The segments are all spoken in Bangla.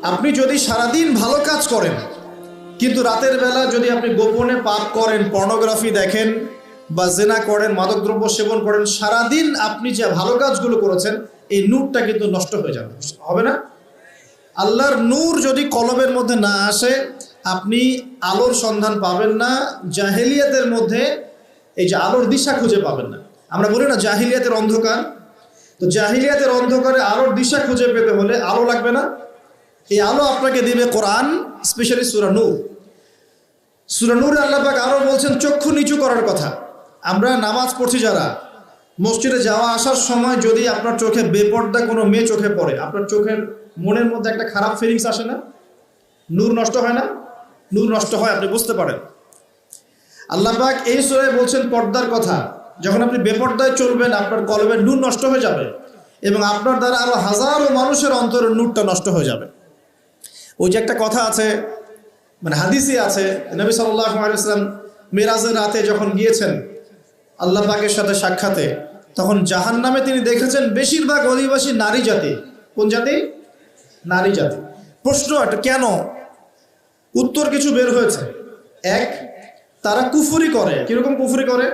আপনি যদি সারাদিন ভালো কাজ করেন কিন্তু রাতের বেলা যদি আপনি গোপনে পাপ করেন, পর্নোগ্রাফি দেখেন বা জেনা করেন, মাদকদ্রব্য সেবন করেন, সারাদিন আপনি যে ভালো কাজগুলো করেছেন এই নূরটা কিন্তু নষ্ট হয়ে যাবে, হবে না? আল্লাহর নূর যদি কলবের মধ্যে না আসে আপনি আলোর সন্ধান পাবেন না, জাহেলিয়াতের মধ্যে এই যে আলোর দিশা খুঁজে পাবেন না। আমরা বলি না জাহিলিয়াতের অন্ধকার, তো জাহিলিয়াতের অন্ধকারে আলোর দিশা খুঁজে পেতে হলে আলো লাগবে না? এই আলো আপনাকে দিবে কোরআন, স্পেশালি সূরা নূর। সূরা নূরে আল্লাহ পাক আরো বলছেন চক্ষু নিচু করার কথা। আমরা নামাজ পড়ছি যারা, মসজিদে যাওয়া আসার সময় যদি আপনার চোখে বেপর্দা কোনো মেয়ে চোখে পড়ে, আপনার চোখের মনের মধ্যে একটা খারাপ ফিলিংস আসে না? নূর নষ্ট হয় না? নূর নষ্ট হয়, আপনি বুঝতে পারেন। আল্লাহ পাক এই সূরায় বলছেন পর্দার কথা। যখন আপনি বেপর্দায় চলবেন আপনার কলবের নূর নষ্ট হয়ে যাবে এবং আপনার দ্বারা আরো হাজারো মানুষের অন্তরের নূরটা নষ্ট হয়ে যাবে। ওই যে একটা কথা আছে, মানে হাদিসই আছে, নবী সাল্লাল্লাহু আলাইহি ওয়াসাল্লাম মেরাজের রাতে যখন গিয়েছেন আল্লাহ পাকের সাথে সাক্ষাতে, তখন জাহান্নামে তিনি দেখেছেন বেশিরভাগ অধিবাসী নারী জাতি। কোন জাতি? নারী জাতি। প্রশ্ন একটা, কেন? উত্তর কিছু বের হয়েছে। এক, তারা কুফরি করে। কিরকম কুফরি করে?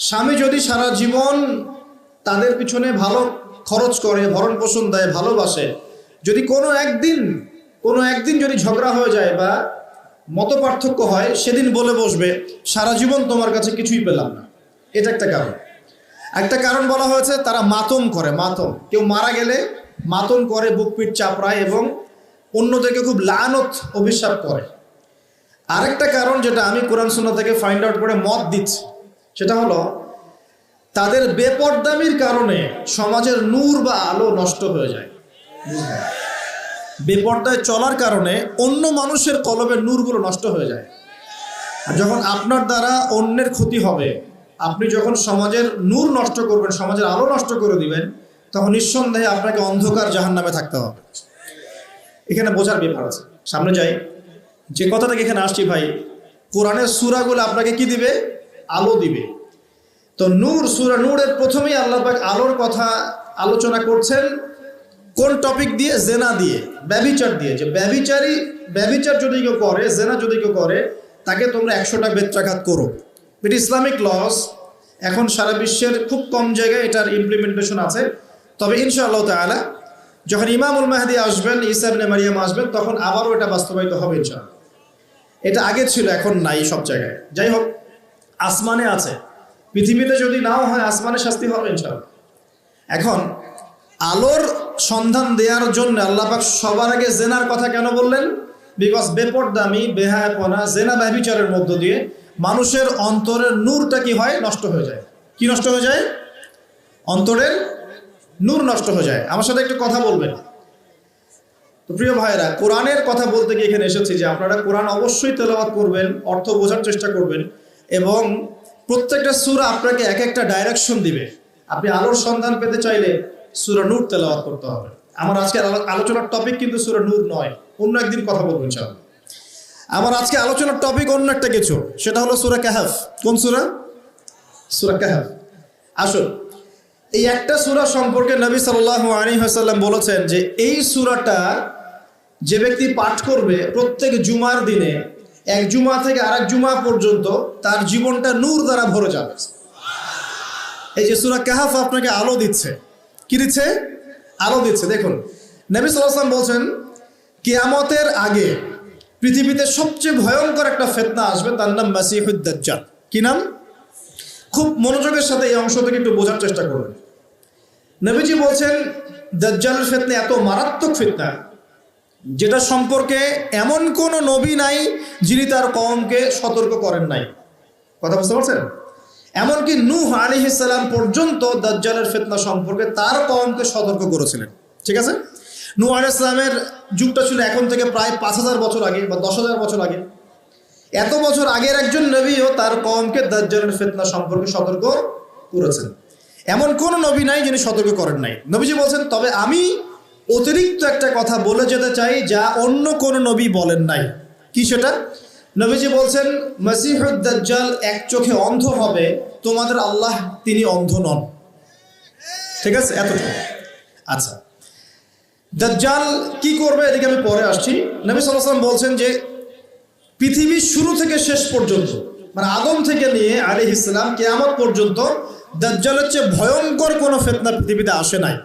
স্বামী যদি সারা জীবন তাদের পিছনে ভালো খরচ করে, ভরণ পোষণ দেয়, ভালোবাসে, যদি কোনো একদিন যদি ঝগড়া হয়ে যায় বা মত পার্থক্য হয়, সেদিন বলে বসবে সারা জীবন তোমার কাছে কিছুই পেলাম না। এটা একটা কারণ। একটা কারণ বলা হয়েছে তারা মাতম করে। মাতম, কেউ মারা গেলে মাতম করে, বুক পিঠ চাপড়ায় এবং অন্যদেরকে খুব লানত অভিশাপ করে। আরেকটা কারণ যেটা আমি কোরআন সুন্নাহ থেকে ফাইন্ড আউট করে মত দিচ্ছি, সেটা হলো তাদের বেপরদামির কারণে সমাজের নূর বা আলো নষ্ট হয়ে যায়। বেপর্দায় চলার কারণে অন্য মানুষের কলবের নূরগুলো নষ্ট হয়ে যায়। আর যখন আপনার দ্বারা অন্যের ক্ষতি হবে, আপনি যখন সমাজের নূর নষ্ট করবেন, সমাজের আলো নষ্ট করে দিবেন, তখন নিঃসন্দেহে আপনাকে অন্ধকার জাহান্নামে থাকতে হবে। এখানে বোঝার ব্যাপার আছে। সামনে যাই, যে কথা থেকে এখানে আসছি ভাই, কোরআনের সূরাগুলো আপনাকে কি দিবে? আলো দিবে। তো নূর, সূরা নূরের প্রথমেই আল্লাহ পাক আলোর কথা আলোচনা করছেন। কোন টপিক দিয়ে? জেনা দিয়ে, ব্যভিচার দিয়ে। যে ব্যভিচার যদি কেউ করে, জেনা যদি কেউ করে, তাকে তোমরা 100টা বেত্রাঘাত করো। এটা ইসলামিক লস। এখন সারা বিশ্বের খুব কম জায়গায় এটার ইমপ্লিমেন্টেশন আছে। তবে ইনশাআল্লাহ তাআলা যখন ইমামুল মাহদি আসবেন, ঈসা ইবনে মারিয়াম আসবেন, তখন আবারও এটা বাস্তবায়িত হবে ইনশাআল্লাহ। এটা আগে ছিল, এখন নাই সব জায়গায়। যাই হোক, আসমানে আছে, পৃথিবীতে যদি নাও হয় আসমানে শাস্তি হবে ইনশাআল্লাহ। এখন আলোর সন্ধান দেওয়ার জন্য আল্লাহ পাক সবার আগে জেনার কথা কেন বললেন? বিকজ বেপরদামি, বেহায়াপনা, জেনা ব্যভিচারের মধ্য দিয়ে মানুষের অন্তরের নূরটা কি হয়? নষ্ট হয়ে যায়। কি নষ্ট হয়ে যায়? অন্তরের নূর নষ্ট হয়ে যায়। আমার সাথে একটু কথা বলবেন তো প্রিয় ভাইরা। কোরআনের কথা বলতে গিয়ে এখানে এসেছি যে আপনারা কোরআন অবশ্যই তেলাওয়াত করবেন, অর্থ বোঝার চেষ্টা করবেন এবং প্রত্যেকটা সূরা আপনাকে এক একটা ডাইরেকশন দিবে। আপনি আলোর সন্ধান পেতে চাইলে সূরা নূর তেলাওয়াত করতে হবে। আমার আজকে আলোচনার টপিক কিন্তু সূরা নূর নয়, অন্য একদিন কথা বলবো ইনশাআল্লাহ। আমার আজকে আলোচনার টপিক অন্য একটা কিছু, সেটা হলো সূরা কাহফ। কোন সূরা? সূরা কাহফ। আসুন, এই একটা সূরা সম্পর্কে নবী সাল্লাল্লাহু আলাইহি ওয়াসাল্লাম বলেছেন যে এই সূরাটা যে ব্যক্তি পাঠ করবে প্রত্যেক জুমার দিনে, এক জুমা থেকে আরেক জুমা পর্যন্ত তার জীবনটা নূর দ্বারা ভরে যাবে। এই যে সূরা কাহফ আপনাকে আলো দিচ্ছে। কি দিচ্ছে? আলো দিচ্ছে। দেখুন, নবী সাল্লাল্লাহু আলাইহি ওয়াসাল্লাম বলছেন কিয়ামতের আগে পৃথিবীতে সবচেয়ে ভয়ঙ্কর একটা ফিতনা আসবে, তার নাম মাসিহুদ দাজ্জাল। কি নাম? খুব মনোযোগের সাথে এই অংশ থেকে একটু বোঝার চেষ্টা করবেন। নবীজি বলছেন দাজ্জালের ফিতনা এত মারাত্মক ফিতনা যেটা সম্পর্কে এমন কোন নবী নাই যিনি তার কওমকে সতর্ক করেন নাই। কথা বুঝতে পারছেন? এমনকি নূহ আলাইহিস সালাম পর্যন্ত দাজ্জালের ফিতনা সম্পর্কে তার কওমকে সতর্ক করেছিলেন। ঠিক আছে? নূহ আলাইহিস সালামের যুগটা ছিল এখন থেকে প্রায় 5000 বছর আগে বা 10,000 বছর আগে। এত বছর আগের একজন নবীও তার কওমকে দাজ্জালের ফিতনা সম্পর্কে সতর্ক করেছেন। এমন কোন নবী নাই যিনি সতর্ক করেন নাই। নবীজি বলছেন তবে আমি অতিরিক্ত একটা কথা বলে যেতে চাই যা অন্য কোন নবী বলেন নাই। কি সেটা? নবীজি বলছেন মাসিহুদ দাজ্জাল এক চোখে অন্ধ হবে, তোমাদের আল্লাহ তিনি অন্ধ নন। ঠিক আছে? এতটুকু। আচ্ছা, দাজ্জাল কি করবে এদিকে আমি পরে আসছি। নবী সাল্লাল্লাহু আলাইহি ওয়াসাল্লাম বলছেন যে পৃথিবীর শুরু থেকে শেষ পর্যন্ত, মানে আদম থেকে নিয়ে আলাইহিস সালাম কিয়ামত পর্যন্ত দাজ্জালের চেয়ে ভয়ঙ্কর কোনো ফিতনা পৃথিবীতে আসে নাই।